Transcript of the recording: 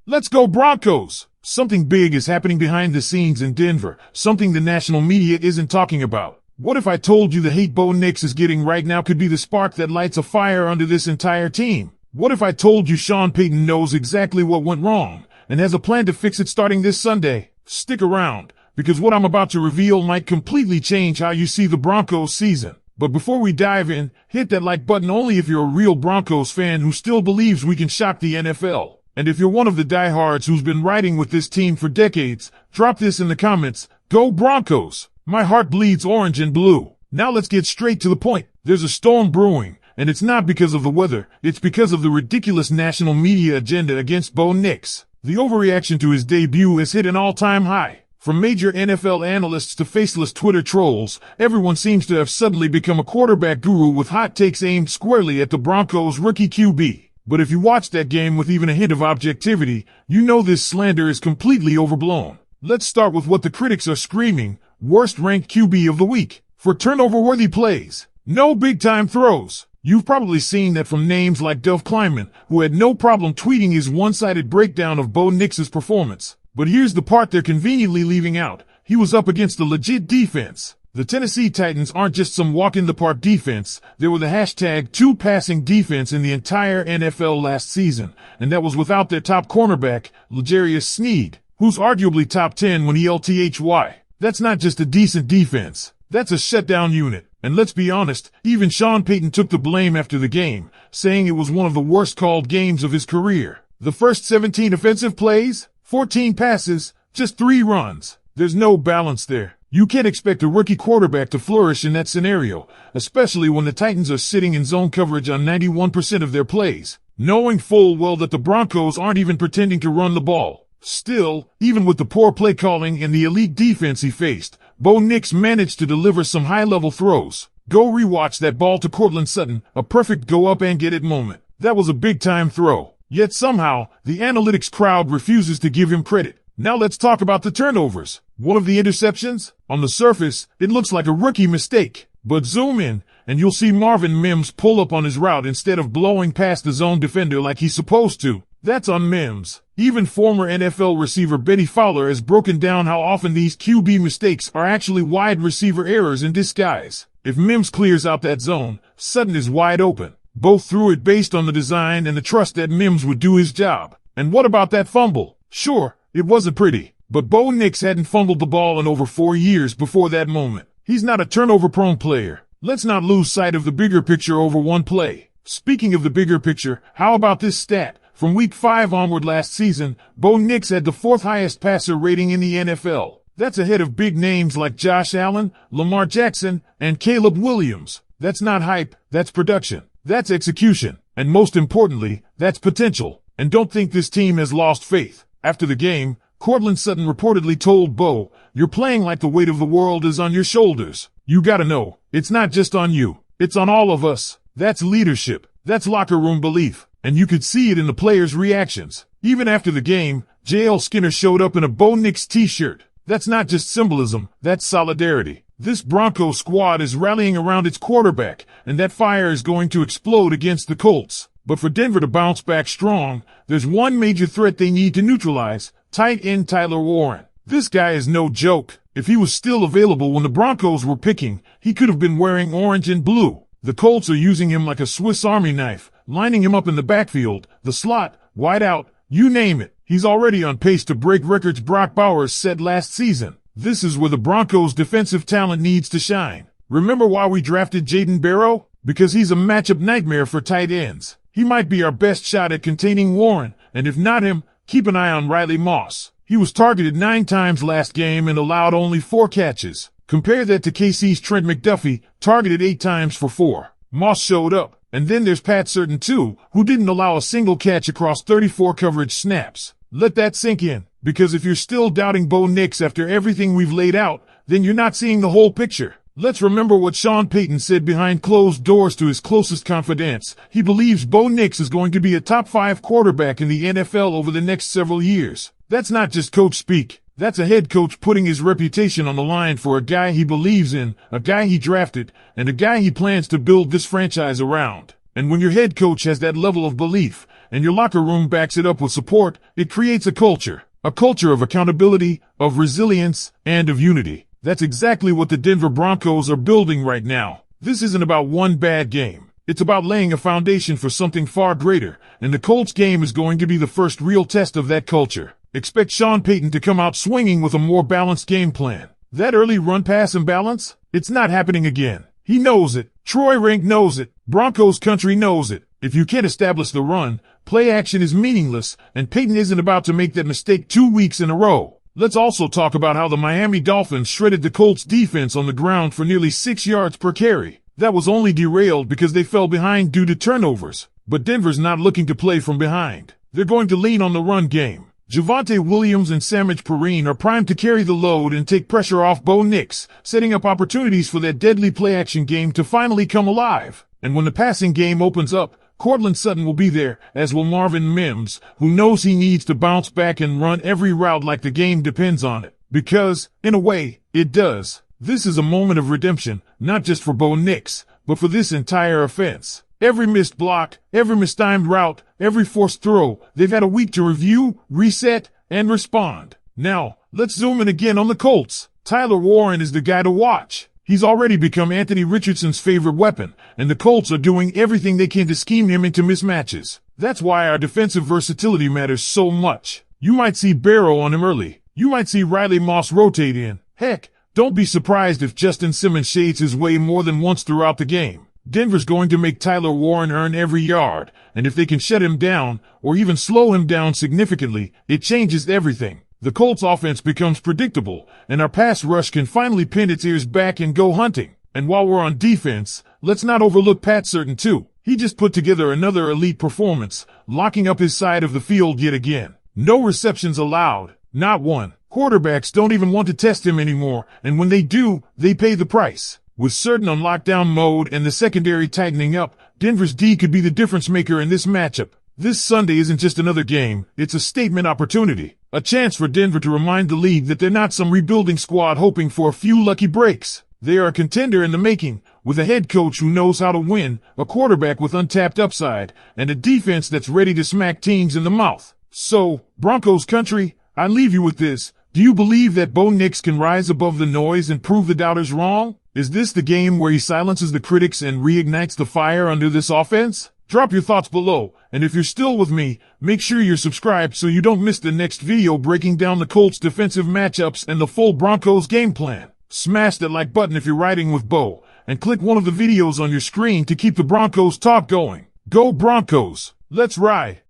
Let's go Broncos! Something big is happening behind the scenes in Denver, something the national media isn't talking about. What if I told you the hate Bo Nix is getting right now could be the spark that lights a fire under this entire team? What if I told you Sean Payton knows exactly what went wrong and has a plan to fix it starting this Sunday? Stick around, because what I'm about to reveal might completely change how you see the Broncos season. But before we dive in, hit that like button only if you're a real Broncos fan who still believes we can shock the NFL. And if you're one of the diehards who's been riding with this team for decades, drop this in the comments. Go Broncos! My heart bleeds orange and blue. Now let's get straight to the point. There's a storm brewing, and it's not because of the weather. It's because of the ridiculous national media agenda against Bo Nix. The overreaction to his debut has hit an all-time high. From major NFL analysts to faceless Twitter trolls, everyone seems to have suddenly become a quarterback guru with hot takes aimed squarely at the Broncos' rookie QB. But if you watch that game with even a hint of objectivity, you know this slander is completely overblown. Let's start with what the critics are screaming: worst ranked QB of the week. For turnover-worthy plays, no big-time throws. You've probably seen that from names like Dov Kleiman, who had no problem tweeting his one-sided breakdown of Bo Nix's performance. But here's the part they're conveniently leaving out. He was up against a legit defense. The Tennessee Titans aren't just some walk-in-the-park defense. They were the #2 passing defense in the entire NFL last season, and that was without their top cornerback, L'Jarius Sneed, who's arguably top 10 when he LTHY. That's not just a decent defense. That's a shutdown unit. And let's be honest, even Sean Payton took the blame after the game, saying it was one of the worst called games of his career. The first 17 offensive plays, 14 passes, just 3 runs. There's no balance there. You can't expect a rookie quarterback to flourish in that scenario, especially when the Titans are sitting in zone coverage on 91% of their plays, knowing full well that the Broncos aren't even pretending to run the ball. Still, even with the poor play calling and the elite defense he faced, Bo Nix managed to deliver some high-level throws. Go rewatch that ball to Courtland Sutton, a perfect go-up-and-get-it moment. That was a big-time throw. Yet somehow, the analytics crowd refuses to give him credit. Now let's talk about the turnovers. One of the interceptions? On the surface, it looks like a rookie mistake. But zoom in, and you'll see Marvin Mims pull up on his route instead of blowing past the zone defender like he's supposed to. That's on Mims. Even former NFL receiver Betty Fowler has broken down how often these QB mistakes are actually wide receiver errors in disguise. If Mims clears out that zone, Sutton is wide open. Both threw it based on the design and the trust that Mims would do his job. And what about that fumble? Sure, it wasn't pretty, but Bo Nix hadn't fumbled the ball in over 4 years before that moment. He's not a turnover-prone player. Let's not lose sight of the bigger picture over one play. Speaking of the bigger picture, how about this stat? From week 5 onward last season, Bo Nix had the 4th highest passer rating in the NFL. That's ahead of big names like Josh Allen, Lamar Jackson, and Caleb Williams. That's not hype, that's production. That's execution. And most importantly, that's potential. And don't think this team has lost faith. After the game, Courtland Sutton reportedly told Bo, "You're playing like the weight of the world is on your shoulders. You gotta know, it's not just on you. It's on all of us." That's leadership. That's locker room belief. And you could see it in the players' reactions. Even after the game, J.L. Skinner showed up in a Bo Nix t-shirt. That's not just symbolism, that's solidarity. This Broncos squad is rallying around its quarterback, and that fire is going to explode against the Colts. But for Denver to bounce back strong, there's one major threat they need to neutralize: tight end Tyler Warren. This guy is no joke. If he was still available when the Broncos were picking, he could have been wearing orange and blue. The Colts are using him like a Swiss Army knife, lining him up in the backfield, the slot, wide out, you name it. He's already on pace to break records Brock Bowers set last season. This is where the Broncos' defensive talent needs to shine. Remember why we drafted Jayden Barrow? Because he's a matchup nightmare for tight ends. He might be our best shot at containing Warren, and if not him, keep an eye on Riley Moss. He was targeted 9 times last game and allowed only 4 catches. Compare that to KC's Trent McDuffie, targeted 8 times for 4. Moss showed up. And then there's Pat Surtain too, who didn't allow a single catch across 34 coverage snaps. Let that sink in, because if you're still doubting Bo Nix after everything we've laid out, then you're not seeing the whole picture. Let's remember what Sean Payton said behind closed doors to his closest confidants. He believes Bo Nix is going to be a top 5 quarterback in the NFL over the next several years. That's not just coach speak. That's a head coach putting his reputation on the line for a guy he believes in, a guy he drafted, and a guy he plans to build this franchise around. And when your head coach has that level of belief, and your locker room backs it up with support, it creates a culture of accountability, of resilience, and of unity. That's exactly what the Denver Broncos are building right now. This isn't about one bad game. It's about laying a foundation for something far greater, and the Colts game is going to be the first real test of that culture. Expect Sean Payton to come out swinging with a more balanced game plan. That early run-pass imbalance? It's not happening again. He knows it. Troy Rink knows it. Broncos country knows it. If you can't establish the run, play action is meaningless, and Payton isn't about to make that mistake 2 weeks in a row. Let's also talk about how the Miami Dolphins shredded the Colts defense on the ground for nearly 6 yards per carry. That was only derailed because they fell behind due to turnovers. But Denver's not looking to play from behind. They're going to lean on the run game. Javonte Williams and Samaje Perine are primed to carry the load and take pressure off Bo Nix, setting up opportunities for that deadly play-action game to finally come alive. And when the passing game opens up, Courtland Sutton will be there, as will Marvin Mims, who knows he needs to bounce back and run every route like the game depends on it. Because, in a way, it does. This is a moment of redemption, not just for Bo Nix, but for this entire offense. Every missed block, every mistimed route, every forced throw, they've had a week to review, reset, and respond. Now, let's zoom in again on the Colts. Tyler Warren is the guy to watch. He's already become Anthony Richardson's favorite weapon, and the Colts are doing everything they can to scheme him into mismatches. That's why our defensive versatility matters so much. You might see Barrow on him early. You might see Riley Moss rotate in. Heck, don't be surprised if Justin Simmons shades his way more than once throughout the game. Denver's going to make Tyler Warren earn every yard, and if they can shut him down, or even slow him down significantly, it changes everything. The Colts offense becomes predictable, and our pass rush can finally pin its ears back and go hunting. And while we're on defense, let's not overlook Pat Surtain too. He just put together another elite performance, locking up his side of the field yet again. No receptions allowed, not one. Quarterbacks don't even want to test him anymore, and when they do, they pay the price. With Surtain on lockdown mode and the secondary tightening up, Denver's D could be the difference maker in this matchup. This Sunday isn't just another game, it's a statement opportunity. A chance for Denver to remind the league that they're not some rebuilding squad hoping for a few lucky breaks. They are a contender in the making, with a head coach who knows how to win, a quarterback with untapped upside, and a defense that's ready to smack teams in the mouth. So, Broncos country, I leave you with this. Do you believe that Bo Nix can rise above the noise and prove the doubters wrong? Is this the game where he silences the critics and reignites the fire under this offense? Drop your thoughts below, and if you're still with me, make sure you're subscribed so you don't miss the next video breaking down the Colts' defensive matchups and the full Broncos game plan. Smash that like button if you're riding with Bo, and click one of the videos on your screen to keep the Broncos talk going. Go Broncos! Let's ride!